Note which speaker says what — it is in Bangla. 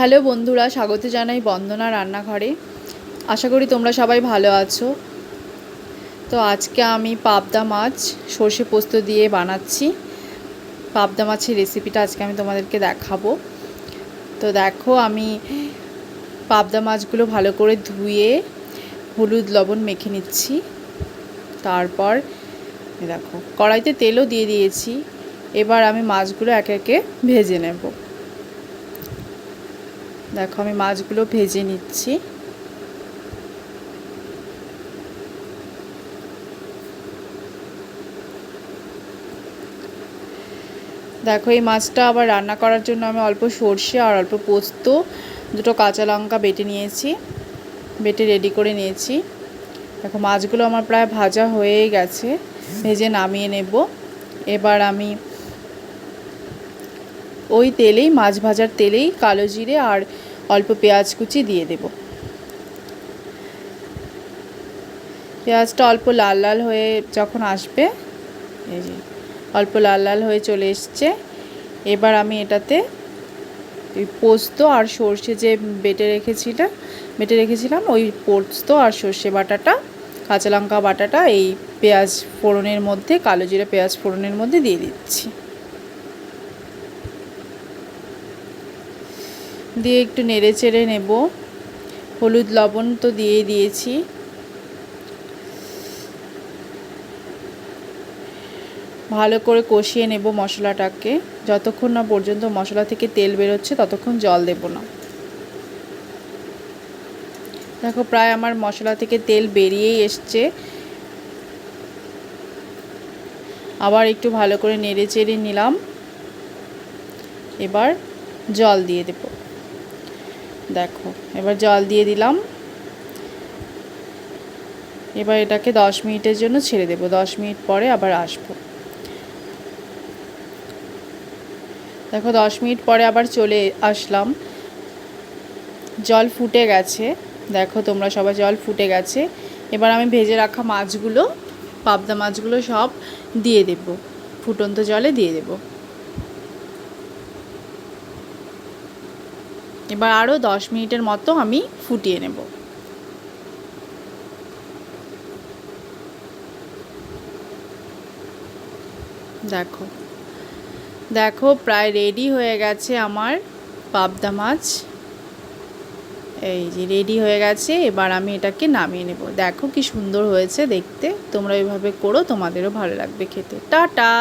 Speaker 1: হ্যালো বন্ধুরা, স্বাগত জানাই বন্দনা রান্নাঘরে। আশা করি তোমরা সবাই ভালো আছো। তো আজকে আমি পাবদা মাছ সর্ষে পোস্ত দিয়ে বানাচ্ছি। পাবদা মাছের রেসিপিটা আজকে আমি তোমাদেরকে দেখাবো। তো দেখো, আমি পাবদা মাছগুলো ভালো করে ধুয়ে হলুদ লবণ মেখে নিচ্ছি। তারপর দেখো কড়াইতে তেলও দিয়ে দিয়েছি। এবার আমি মাছগুলো একে একে ভেজে নেব। দেখো আমি মাছগুলো ভেজে নিচ্ছি। দেখো এই মাছটা আবার রান্না করার জন্য আমি অল্প সর্ষে আর অল্প পোস্ত, দুটো কাঁচা লঙ্কা বেটে রেডি করে নিয়েছি। দেখো মাছগুলো আমার প্রায় ভাজা হয়ে গেছে, ভেজে নামিয়ে নেব। এবার আমি ওই তেলেই, মাছ ভাজার তেলেই, কালো জিরে আর অল্প পেঁয়াজ কুচি দিয়ে দেব। পেঁয়াজটা অল্প লাল লাল হয়ে যখন আসবে, এই যে অল্প লাল লাল হয়ে চলে এসছে, এবার আমি এটাতে পোস্ত আর সর্ষে যে বেটে রেখেছিলাম ওই পোস্ত আর সর্ষে বাটাটা, কাঁচা লঙ্কা বাটাটা এই পেঁয়াজ ফোড়নের মধ্যে, কালো জিরে পেঁয়াজ ফোড়নের মধ্যে দিয়ে দিচ্ছি। দিয়ে একটু নেড়ে চেড়ে নেব। হলুদ লবণ তো দিয়ে দিয়েছি। ভালো করে কষিয়ে নেব মশলাটাকে। যতক্ষণ না পর্যন্ত মশলা থেকে তেল বেরোচ্ছে ততক্ষণ জল দেব না। দেখো প্রায় আমার মশলা থেকে তেল বেরিয়েই এসছে। আবার একটু ভালো করে নেড়ে চেড়ে নিলাম। এবার জল দিয়ে দেব। দেখো এবার জল দিয়ে দিলাম। এবার এটাকে 10 মিনিটের জন্য ছেড়ে দেব। 10 মিনিট পরে আবার আসবো। দেখো 10 মিনিট পরে আবার চলে আসলাম। জল ফুটে গেছে, দেখো তোমরা সবাই, জল ফুটে গেছে। এবার আমি ভেজে রাখা মাছগুলো, পাবদা মাছগুলো সব দিয়ে দেব, ফুটন্ত জলে দিয়ে দেব। এবার আরও 10 মিনিটের মতো আমি ফুটিয়ে নেব। দেখো দেখো প্রায় রেডি হয়ে গেছে আমার পাবদা মাছ। এই যে রেডি হয়ে গেছে। এবার আমি এটাকে নামিয়ে নেব। দেখো কি সুন্দর হয়েছে দেখতে। তোমরা এইভাবে করো, তোমাদেরও ভালো লাগবে খেতে। টাটা।